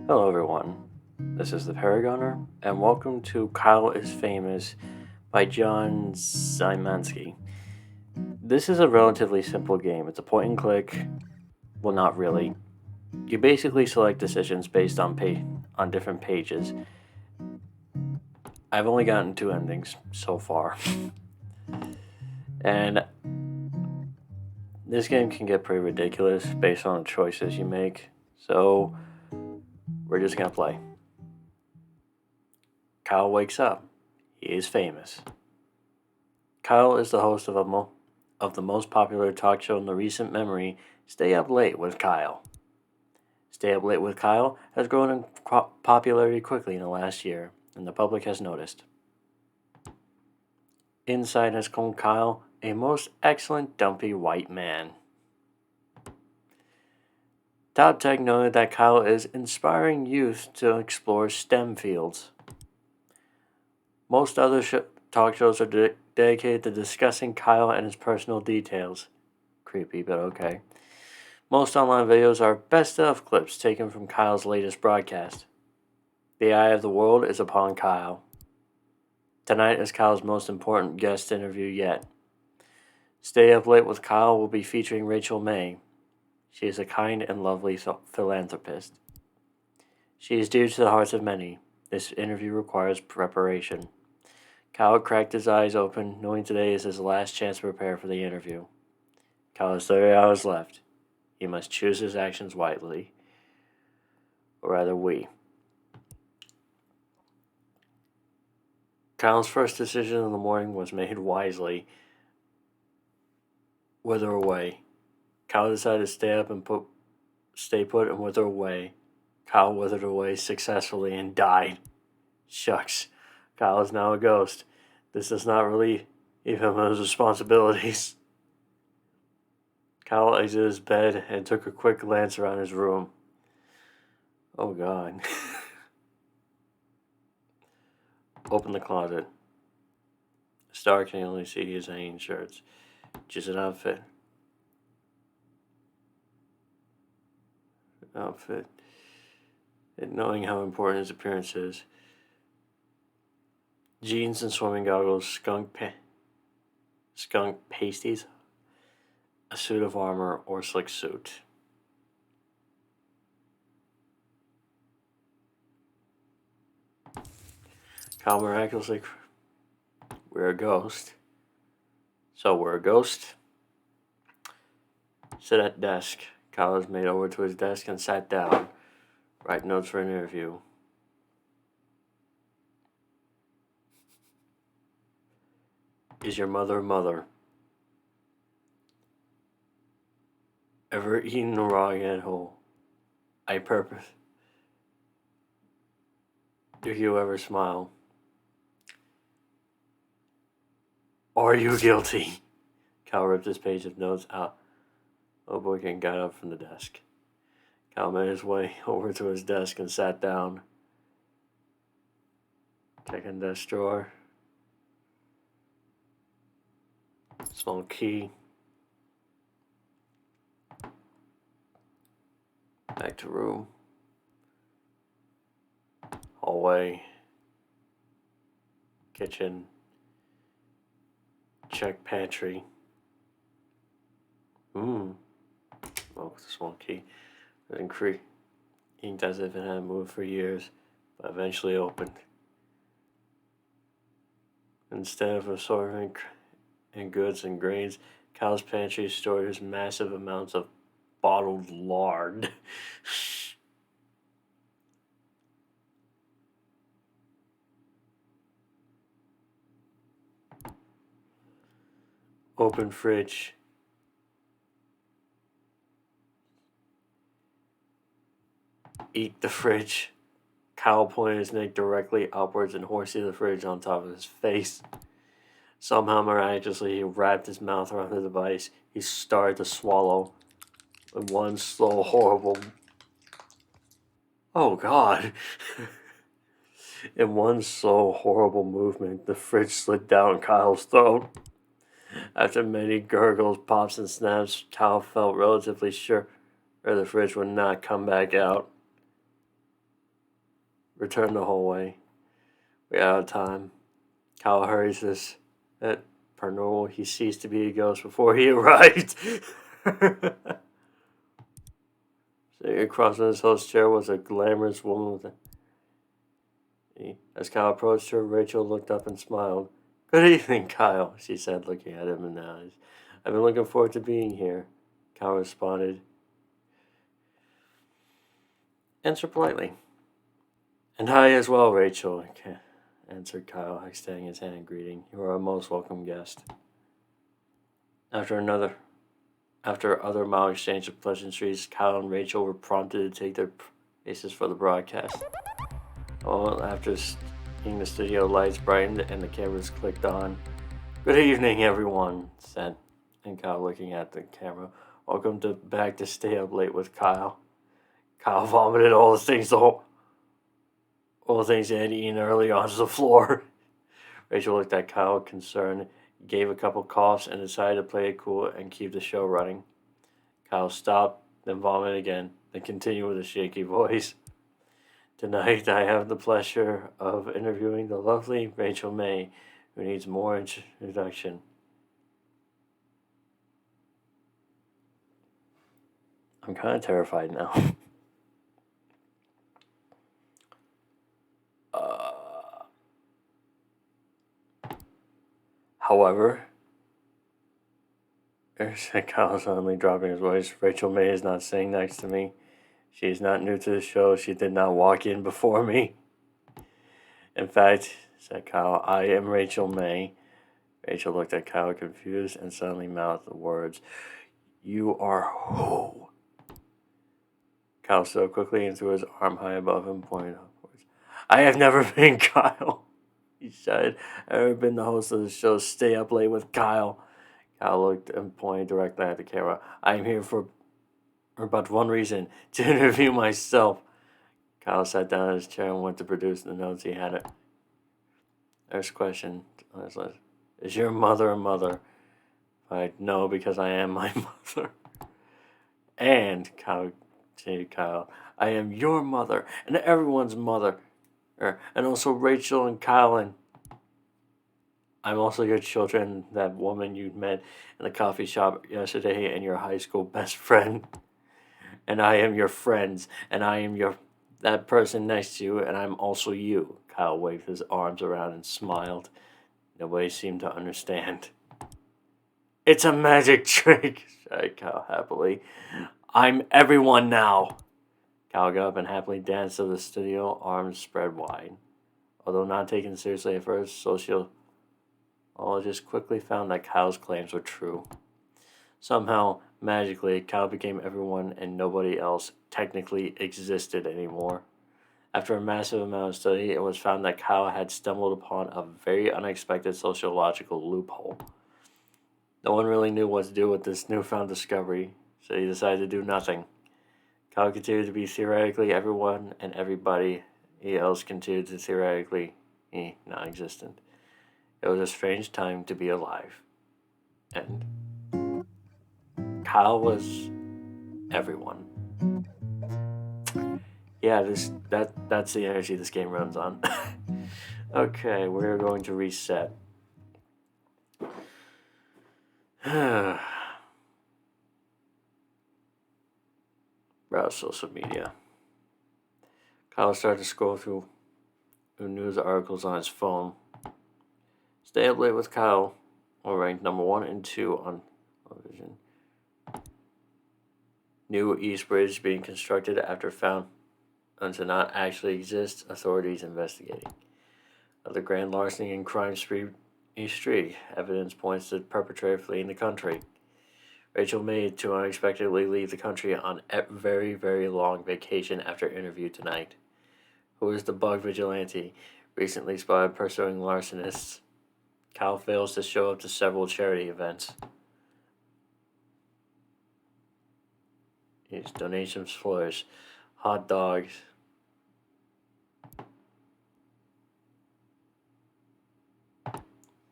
Hello, everyone. This is the Paragoner, and welcome to Kyle is Famous by John Szymanski. This is a relatively simple game. It's a point and click. Well, not really. You basically select decisions based on different pages. I've only gotten two endings so far, and this game can get pretty ridiculous based on the choices you make. So we're just gonna play. Kyle wakes up. He is famous. Kyle is the host of the most popular talk show in the recent memory, Stay Up Late with Kyle. Stay Up Late with Kyle has grown in popularity quickly in the last year, and the public has noticed. Inside has called Kyle a most excellent dumpy white man. Top Tech noted that Kyle is inspiring youth to explore STEM fields. Most other talk shows are dedicated to discussing Kyle and his personal details. Creepy, but okay. Most online videos are best of clips taken from Kyle's latest broadcast. The eye of the world is upon Kyle. Tonight is Kyle's most important guest interview yet. Stay Up Late with Kyle will be featuring Rachel May. She is a kind and lovely philanthropist. She is dear to the hearts of many. This interview requires preparation. Kyle cracked his eyes open, knowing today is his last chance to prepare for the interview. Kyle has 30 hours left. He must choose his actions wisely. Or rather, we. Kyle's first decision in the morning was made wisely. Wither away. Kyle decided to stay put and wither away. Kyle withered away successfully and died. Shucks. Kyle is now a ghost. This does not relieve him of his responsibilities. Kyle exited his bed and took a quick glance around his room. Oh God. Open the closet. Star can only see his hanging shirts. Just an outfit. And knowing how important his appearance is. Jeans and swimming goggles, skunk pasties, a suit of armor, or slick suit. Kyle miraculously, we're a ghost. So we're a ghost. Sit at desk. Kyle was made over to his desk and sat down. Write notes for an interview. Is your mother a mother? Ever eaten a raw egg whole? I purpose. Do you ever smile? Are you guilty? Kyle ripped his page of notes out. Oboykin got up from the desk. Kyle made his way over to his desk and sat down. Checking desk drawer. Small key. Back to room. Hallway. Kitchen. Check pantry. Oh, with a small key. Inked as if it hadn't moved for years, but eventually opened. Instead of assorting in goods and grains, Kyle's pantry stored his massive amounts of bottled lard. Open fridge. Eat the fridge. Kyle pointed his neck directly upwards and hoisted the fridge on top of his face. Somehow, miraculously, he wrapped his mouth around the device. He started to swallow. In one slow, horrible... Oh, God. In one slow, horrible movement, the fridge slid down Kyle's throat. After many gurgles, pops, and snaps, Kyle felt relatively sure the fridge would not come back out. return the whole way. We're out of time. Kyle hurries this. That per normal, he ceased to be a ghost before he arrived. Sitting across from his host's chair was a glamorous woman with a... As Kyle approached her, Rachel looked up and smiled. "Good evening, Kyle," she said, looking at him in the eyes. "I've been looking forward to being here," Kyle responded. Answer politely. "And I as well, Rachel," answered Kyle, extending his hand in greeting. "You are a most welcome guest." After other mild exchange of pleasantries, Kyle and Rachel were prompted to take their places for the broadcast. Well, after seeing the studio lights brightened and the cameras clicked on, "Good evening, everyone," said, and Kyle looking at the camera. "Welcome back to Stay Up Late with Kyle." Kyle vomited all the things he had eaten earlier onto the floor. Rachel looked at Kyle, concerned, gave a couple coughs, and decided to play it cool and keep the show running. Kyle stopped, then vomited again, then continued with a shaky voice. "Tonight I have the pleasure of interviewing the lovely Rachel May, who needs more introduction." I'm kind of terrified now. However, said Kyle, suddenly dropping his voice, "Rachel May is not sitting next to me. She is not new to the show. She did not walk in before me. In fact," said Kyle, "I am Rachel May." Rachel looked at Kyle confused and suddenly mouthed the words, "You are who?" Kyle stood up quickly and threw his arm high above him, pointing upwards. "I have never been Kyle," he said. "I've never been the host of the show Stay Up Late with Kyle." Kyle looked and pointed directly at the camera. "I am here for but one reason, to interview myself." Kyle sat down in his chair and went to produce the notes he had. First question, "Is your mother a mother?" "No, because I am my mother." "And," Kyle, "I am your mother and everyone's mother. And also Rachel and Kyle, and I'm also your children, that woman you met in the coffee shop yesterday, and your high school best friend. And I am your friends, and I am that person next to you, and I'm also you." Kyle waved his arms around and smiled. Nobody seemed to understand. "It's a magic trick," said Kyle happily. "I'm everyone now." Kyle got up and happily danced to the studio, arms spread wide. Although not taken seriously at first, sociologists quickly found that Kyle's claims were true. Somehow, magically, Kyle became everyone and nobody else technically existed anymore. After a massive amount of study, it was found that Kyle had stumbled upon a very unexpected sociological loophole. No one really knew what to do with this newfound discovery, so he decided to do nothing. Kyle continued to be theoretically everyone, and everybody else continued to theoretically be non-existent. It was a strange time to be alive. And Kyle was everyone. Yeah, that's the energy this game runs on. Okay, we're going to reset. Browse social media. Kyle started to scroll through news articles on his phone. Stay Up Late with Kyle were ranked number 1 and 2 on television. New East Bridge being constructed after found to not actually exist. Authorities investigating. The grand larceny and crime spree East Street. Evidence points to the perpetrator fleeing the country. Rachel May to unexpectedly leave the country on a very, very long vacation after interview tonight. Who is the bug vigilante recently spotted pursuing larcenists? Kyle fails to show up to several charity events. His donations flourish. Hot dogs.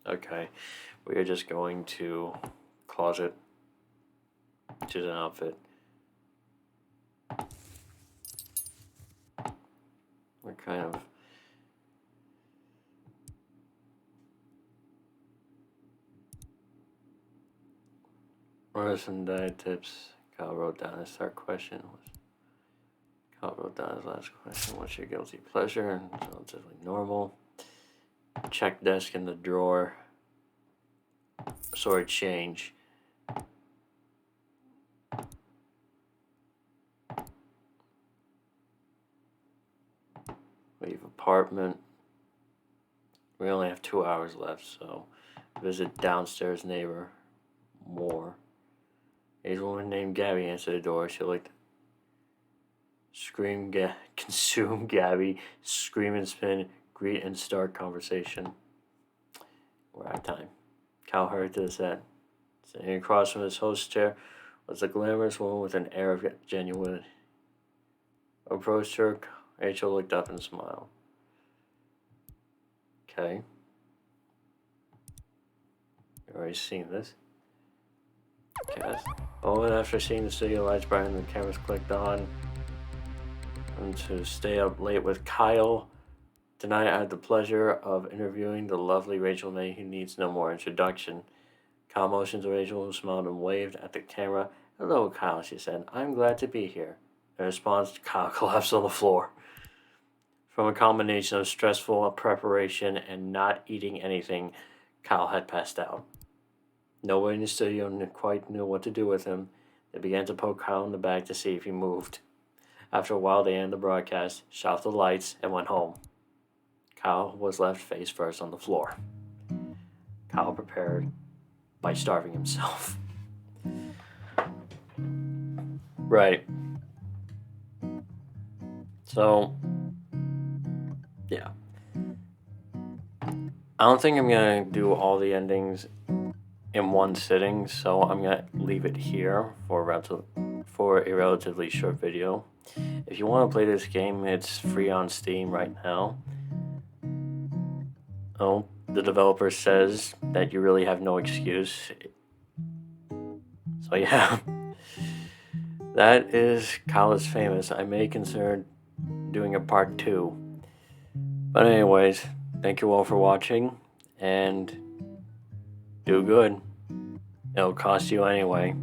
Okay, we are just going to closet, choose an outfit. kind of. What are some diet tips? Kyle wrote down his third question. Kyle wrote down his last question. What's your guilty pleasure? And it's relatively normal. Check desk in the drawer. Sword change. Leave apartment. We only have 2 hours left, so visit downstairs neighbor. More. A woman named Gabby answered the door. She looked. Consume Gabby, scream and spin, greet and start conversation. We're out of time. Cal hurried to the set. Sitting across from his host's chair was a glamorous woman with an air of genuinity. Approached her. Rachel looked up and smiled. Okay. You've already seen this. Cast. Oh, and after seeing the studio lights bright and the cameras clicked on, and to stay up late with Kyle. Tonight I had the pleasure of interviewing the lovely Rachel May, who needs no more introduction. Kyle motioned to Rachel, who smiled and waved at the camera. Hello, Kyle, she said. I'm glad to be here. In response, Kyle collapsed on the floor. From a combination of stressful preparation and not eating anything, Kyle had passed out. Nobody in the studio quite knew what to do with him. They began to poke Kyle in the back to see if he moved. After a while, they ended the broadcast, shut off the lights, and went home. Kyle was left face first on the floor. Kyle prepared by starving himself. Right. So, yeah. I don't think I'm going to do all the endings in one sitting, so I'm going to leave it here for a relatively short video. If you want to play this game, it's free on Steam right now. Oh, the developer says that you really have no excuse. So yeah, that is Kyle is Famous. I may consider doing a part 2. But anyways, thank you all for watching, and do good. It'll cost you anyway.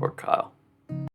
Poor Kyle.